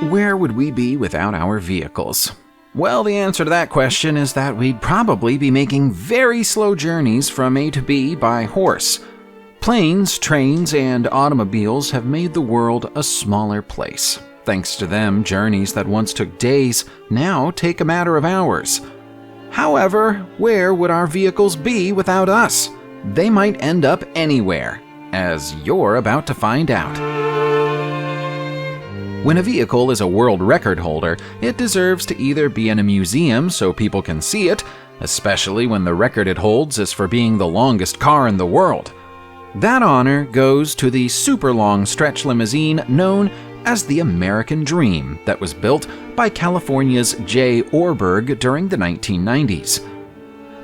Where would we be without our vehicles? Well, the answer to that question is that we'd probably be making very slow journeys from A to B by horse. Planes, trains, and automobiles have made the world a smaller place. Thanks to them, journeys that once took days now take a matter of hours. However, where would our vehicles be without us? They might end up anywhere, as you're about to find out. When a vehicle is a world record holder, it deserves to either be in a museum so people can see it, especially when the record it holds is for being the longest car in the world. That honor goes to the super long stretch limousine known as the American Dream that was built by California's J. Orberg during the 1990s.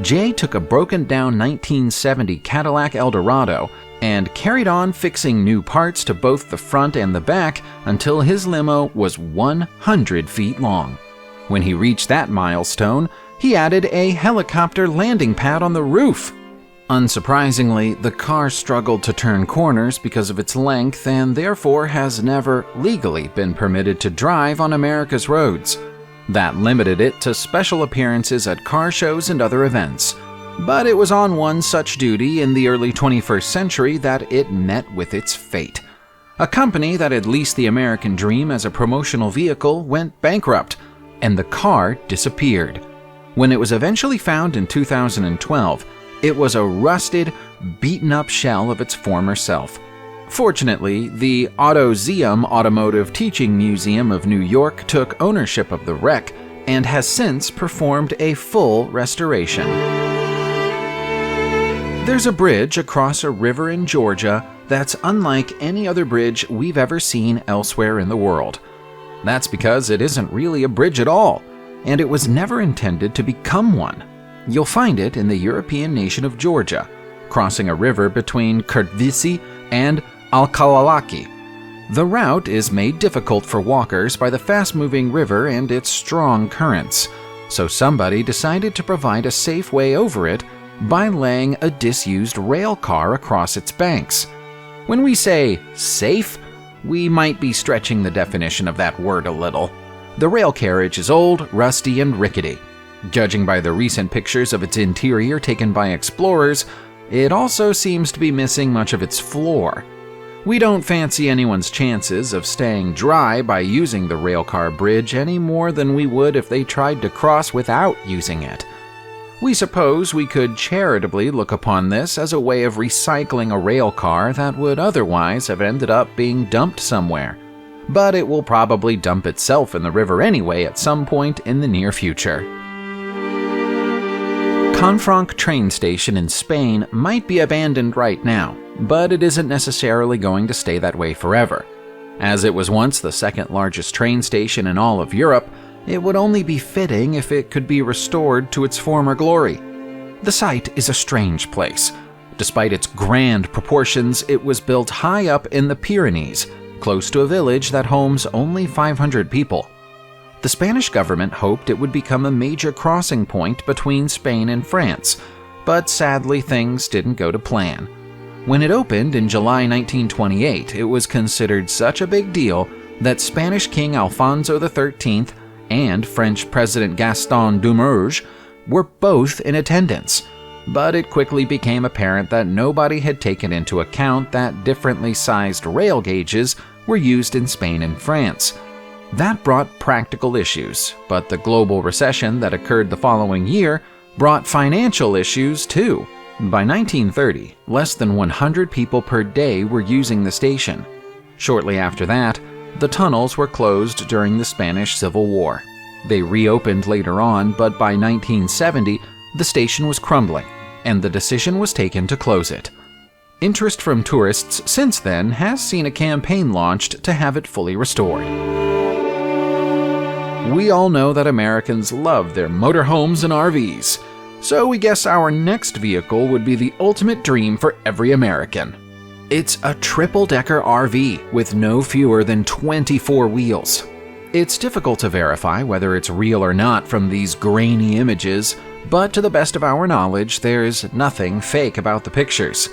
Jay took a broken-down 1970 Cadillac Eldorado and carried on fixing new parts to both the front and the back until his limo was 100 feet long. When he reached that milestone, he added a helicopter landing pad on the roof. Unsurprisingly, the car struggled to turn corners because of its length and therefore has never legally been permitted to drive on America's roads. That limited it to special appearances at car shows and other events. But it was on one such duty in the early 21st century that it met with its fate. A company that had leased the American Dream as a promotional vehicle went bankrupt, and the car disappeared. When it was eventually found in 2012, it was a rusted, beaten-up shell of its former self. Fortunately, the Autozeum Automotive Teaching Museum of New York took ownership of the wreck and has since performed a full restoration. There's a bridge across a river in Georgia that's unlike any other bridge we've ever seen elsewhere in the world. That's because it isn't really a bridge at all, and it was never intended to become one. You'll find it in the European nation of Georgia, crossing a river between Kurdvisi and Alkalalaki. The route is made difficult for walkers by the fast-moving river and its strong currents, so somebody decided to provide a safe way over it by laying a disused rail car across its banks. When we say safe, we might be stretching the definition of that word a little. The rail carriage is old, rusty, and rickety. Judging by the recent pictures of its interior taken by explorers, it also seems to be missing much of its floor. We don't fancy anyone's chances of staying dry by using the railcar bridge any more than we would if they tried to cross without using it. We suppose we could charitably look upon this as a way of recycling a railcar that would otherwise have ended up being dumped somewhere. But it will probably dump itself in the river anyway at some point in the near future. Confranc train station in Spain might be abandoned right now, but it isn't necessarily going to stay that way forever. As it was once the second largest train station in all of Europe, it would only be fitting if it could be restored to its former glory. The site is a strange place. Despite its grand proportions, it was built high up in the Pyrenees, close to a village that homes only 500 people. The Spanish government hoped it would become a major crossing point between Spain and France, but sadly things didn't go to plan. When it opened in July 1928, it was considered such a big deal that Spanish King Alfonso XIII and French President Gaston Doumergue were both in attendance. But it quickly became apparent that nobody had taken into account that differently sized rail gauges were used in Spain and France. That brought practical issues, but the global recession that occurred the following year brought financial issues too. By 1930, less than 100 people per day were using the station. Shortly after that, the tunnels were closed during the Spanish Civil War. They reopened later on, but by 1970, the station was crumbling, and the decision was taken to close it. Interest from tourists since then has seen a campaign launched to have it fully restored. We all know that Americans love their motorhomes and RVs, so we guess our next vehicle would be the ultimate dream for every American. It's a triple-decker RV with no fewer than 24 wheels. It's difficult to verify whether it's real or not from these grainy images, but to the best of our knowledge, there's nothing fake about the pictures.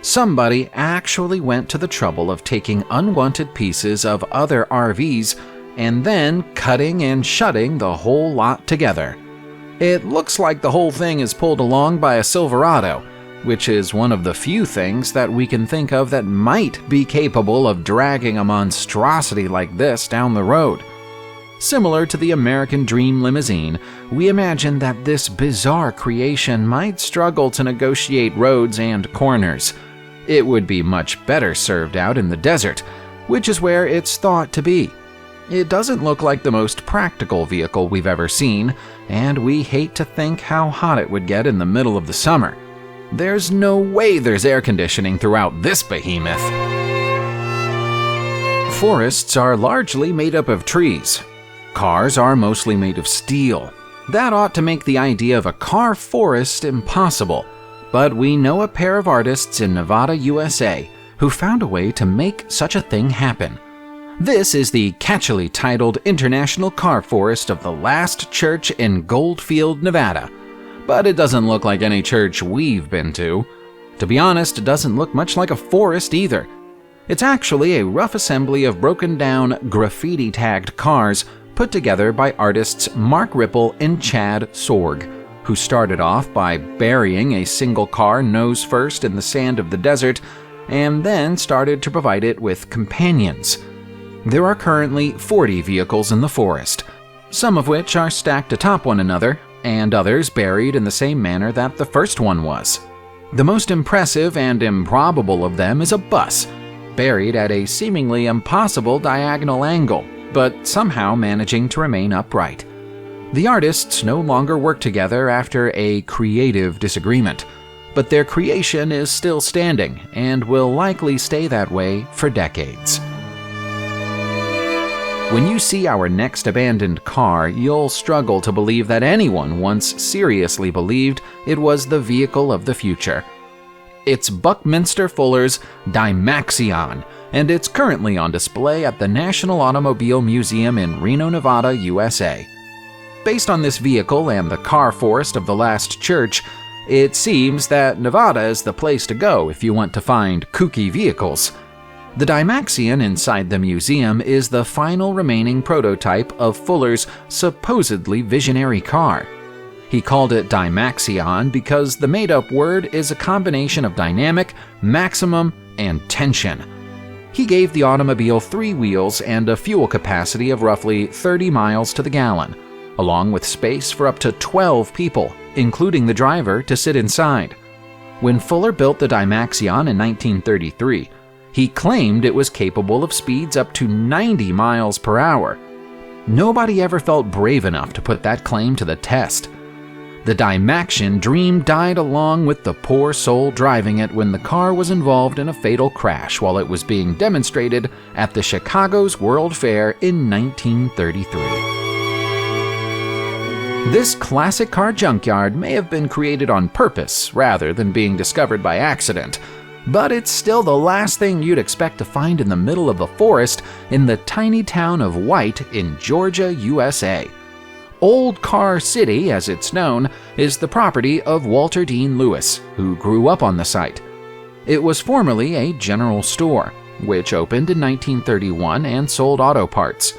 Somebody actually went to the trouble of taking unwanted pieces of other RVs and then cutting and shutting the whole lot together. It looks like the whole thing is pulled along by a Silverado, which is one of the few things that we can think of that might be capable of dragging a monstrosity like this down the road. Similar to the American Dream limousine, we imagine that this bizarre creation might struggle to negotiate roads and corners. It would be much better served out in the desert, which is where it's thought to be. It doesn't look like the most practical vehicle we've ever seen, and we hate to think how hot it would get in the middle of the summer. There's no way there's air conditioning throughout this behemoth. Forests are largely made up of trees. Cars are mostly made of steel. That ought to make the idea of a car forest impossible, but we know a pair of artists in Nevada, USA, who found a way to make such a thing happen. This is the catchily titled International Car Forest of the Last Church in Goldfield, Nevada. But it doesn't look like any church we've been to. To be honest, it doesn't look much like a forest either. It's actually a rough assembly of broken down, graffiti-tagged cars put together by artists Mark Ripple and Chad Sorg, who started off by burying a single car nose first in the sand of the desert and then started to provide it with companions. There are currently 40 vehicles in the forest, some of which are stacked atop one another, and others buried in the same manner that the first one was. The most impressive and improbable of them is a bus, buried at a seemingly impossible diagonal angle, but somehow managing to remain upright. The artists no longer work together after a creative disagreement, but their creation is still standing and will likely stay that way for decades. When you see our next abandoned car, you'll struggle to believe that anyone once seriously believed it was the vehicle of the future. It's Buckminster Fuller's Dymaxion, and it's currently on display at the National Automobile Museum in Reno, Nevada, USA. Based on this vehicle and the car forest of the last church, it seems that Nevada is the place to go if you want to find kooky vehicles. The Dymaxion inside the museum is the final remaining prototype of Fuller's supposedly visionary car. He called it Dymaxion because the made-up word is a combination of dynamic, maximum, and tension. He gave the automobile 3 wheels and a fuel capacity of roughly 30 miles to the gallon, along with space for up to 12 people, including the driver, to sit inside. When Fuller built the Dymaxion in 1933, he claimed it was capable of speeds up to 90 miles per hour. Nobody ever felt brave enough to put that claim to the test. The Dymaxion dream died along with the poor soul driving it when the car was involved in a fatal crash while it was being demonstrated at the Chicago's World Fair in 1933. This classic car junkyard may have been created on purpose rather than being discovered by accident, but it's still the last thing you'd expect to find in the middle of the forest in the tiny town of White in Georgia, USA. Old Car City, as it's known, is the property of Walter Dean Lewis, who grew up on the site. It was formerly a general store, which opened in 1931 and sold auto parts.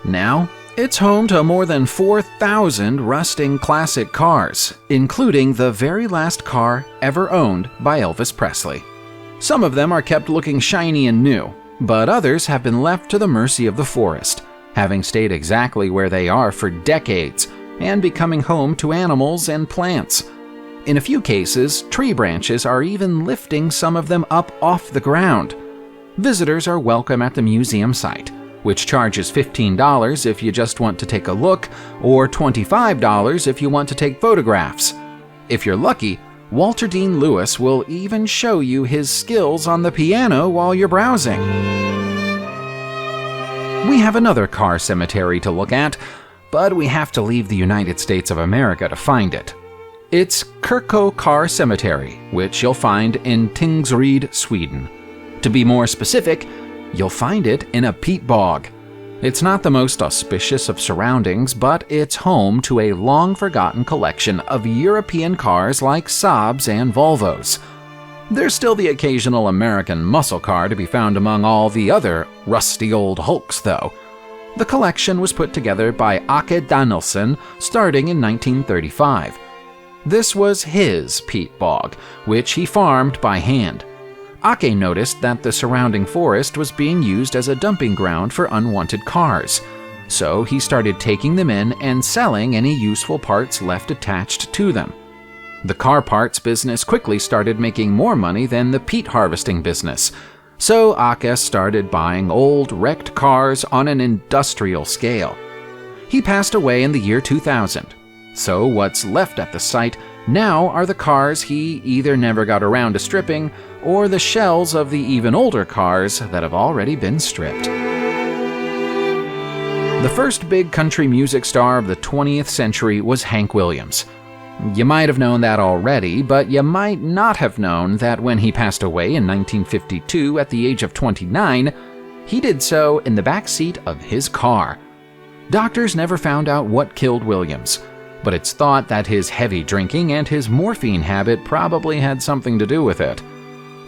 Now, it's home to more than 4,000 rusting classic cars, including the very last car ever owned by Elvis Presley. Some of them are kept looking shiny and new, but others have been left to the mercy of the forest, having stayed exactly where they are for decades and becoming home to animals and plants. In a few cases, tree branches are even lifting some of them up off the ground. Visitors are welcome at the museum site, which charges $15 if you just want to take a look, or $25 if you want to take photographs. If you're lucky, Walter Dean Lewis will even show you his skills on the piano while you're browsing. We have another car cemetery to look at, but we have to leave the United States of America to find it. It's Kirko Car Cemetery, which you'll find in Tingsryd, Sweden. To be more specific, you'll find it in a peat bog. It's not the most auspicious of surroundings, but it's home to a long-forgotten collection of European cars like Saabs and Volvos. There's still the occasional American muscle car to be found among all the other rusty old hulks, though. The collection was put together by Åke Danielsson starting in 1935. This was his peat bog, which he farmed by hand. Åke noticed that the surrounding forest was being used as a dumping ground for unwanted cars, so he started taking them in and selling any useful parts left attached to them. The car parts business quickly started making more money than the peat harvesting business, so Åke started buying old, wrecked cars on an industrial scale. He passed away in the year 2000, so what's left at the site now are the cars he either never got around to stripping or the shells of the even older cars that have already been stripped. The first big country music star of the 20th century was Hank Williams. You might have known that already, but you might not have known that when he passed away in 1952 at the age of 29, he did so in the back seat of his car. Doctors never found out what killed Williams, but it's thought that his heavy drinking and his morphine habit probably had something to do with it.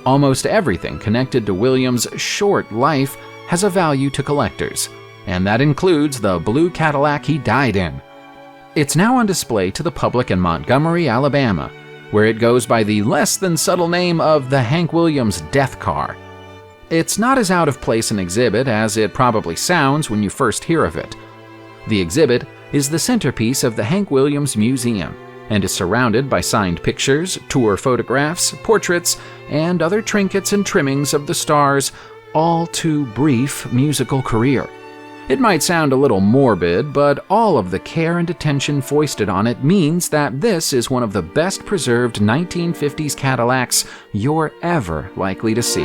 Almost everything connected to Williams' short life has a value to collectors, and that includes the blue Cadillac he died in. It's now on display to the public in Montgomery, Alabama, where it goes by the less than subtle name of the Hank Williams Death Car. It's not as out of place an exhibit as it probably sounds when you first hear of it. The exhibit is the centerpiece of the Hank Williams Museum and is surrounded by signed pictures, tour photographs, portraits, and other trinkets and trimmings of the star's all too brief musical career. It might sound a little morbid, but all of the care and attention foisted on it means that this is one of the best preserved 1950s Cadillacs you're ever likely to see.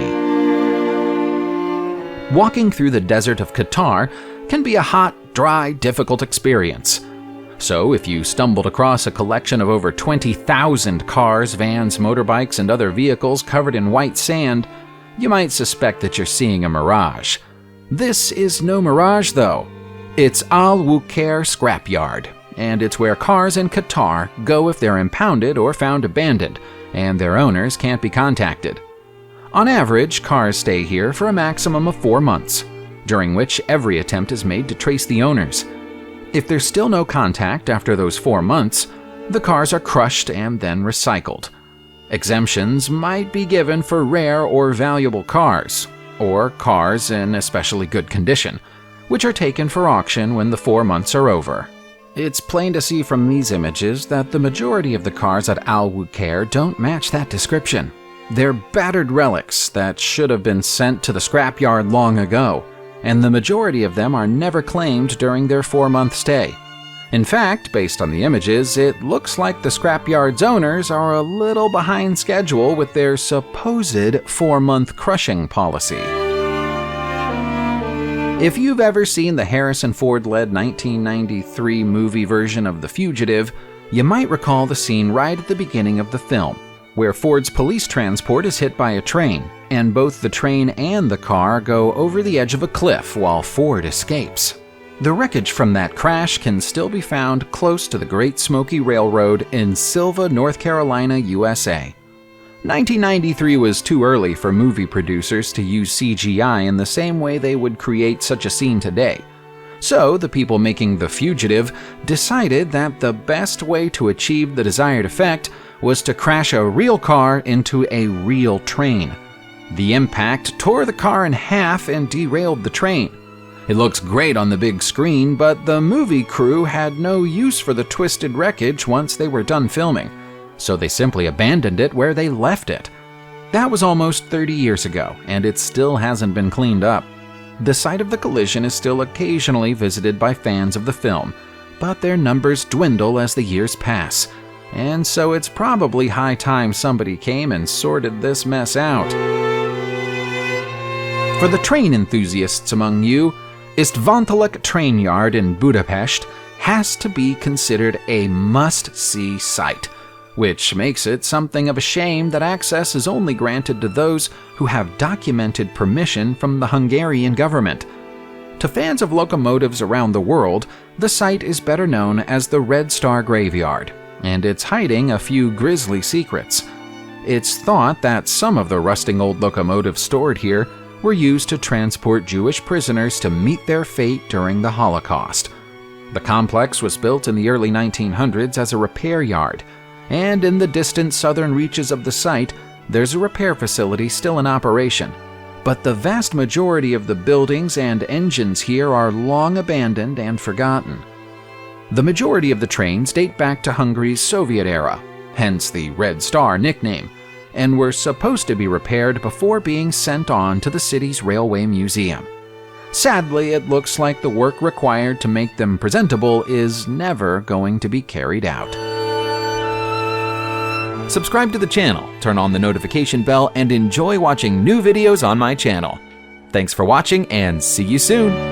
Walking through the desert of Qatar can be a hot, dry, difficult experience. So if you stumbled across a collection of over 20,000 cars, vans, motorbikes, and other vehicles covered in white sand, you might suspect that you're seeing a mirage. This is no mirage, though. It's Al Wukhair Scrapyard, and it's where cars in Qatar go if they're impounded or found abandoned, and their owners can't be contacted. On average, cars stay here for a maximum of 4 months, during which every attempt is made to trace the owners. If there's still no contact after those 4 months, the cars are crushed and then recycled. Exemptions might be given for rare or valuable cars, or cars in especially good condition, which are taken for auction when the 4 months are over. It's plain to see from these images that the majority of the cars at Al Wukhair don't match that description. They're battered relics that should have been sent to the scrapyard long ago, and the majority of them are never claimed during their 4-month stay. In fact, based on the images, it looks like the scrapyard's owners are a little behind schedule with their supposed 4-month crushing policy. If you've ever seen the Harrison Ford-led 1993 movie version of The Fugitive, you might recall the scene right at the beginning of the film, where Ford's police transport is hit by a train, and both the train and the car go over the edge of a cliff while Ford escapes. The wreckage from that crash can still be found close to the Great Smoky Railroad in Sylva, North Carolina, USA. 1993 was too early for movie producers to use CGI in the same way they would create such a scene today. So the people making The Fugitive decided that the best way to achieve the desired effect was to crash a real car into a real train. The impact tore the car in half and derailed the train. It looks great on the big screen, but the movie crew had no use for the twisted wreckage once they were done filming, so they simply abandoned it where they left it. That was almost 30 years ago, and it still hasn't been cleaned up. The site of the collision is still occasionally visited by fans of the film, but their numbers dwindle as the years pass, and so it's probably high time somebody came and sorted this mess out. For the train enthusiasts among you, Istvántalok train yard in Budapest has to be considered a must-see site, which makes it something of a shame that access is only granted to those who have documented permission from the Hungarian government. To fans of locomotives around the world, the site is better known as the Red Star Graveyard, and it's hiding a few grisly secrets. It's thought that some of the rusting old locomotives stored here were used to transport Jewish prisoners to meet their fate during the Holocaust. The complex was built in the early 1900s as a repair yard, and in the distant southern reaches of the site, there's a repair facility still in operation. But the vast majority of the buildings and engines here are long abandoned and forgotten. The majority of the trains date back to Hungary's Soviet era, hence the Red Star nickname, and were supposed to be repaired before being sent on to the city's railway museum. Sadly, it looks like the work required to make them presentable is never going to be carried out. Subscribe to the channel, turn on the notification bell, and enjoy watching new videos on my channel. Thanks for watching, and see you soon!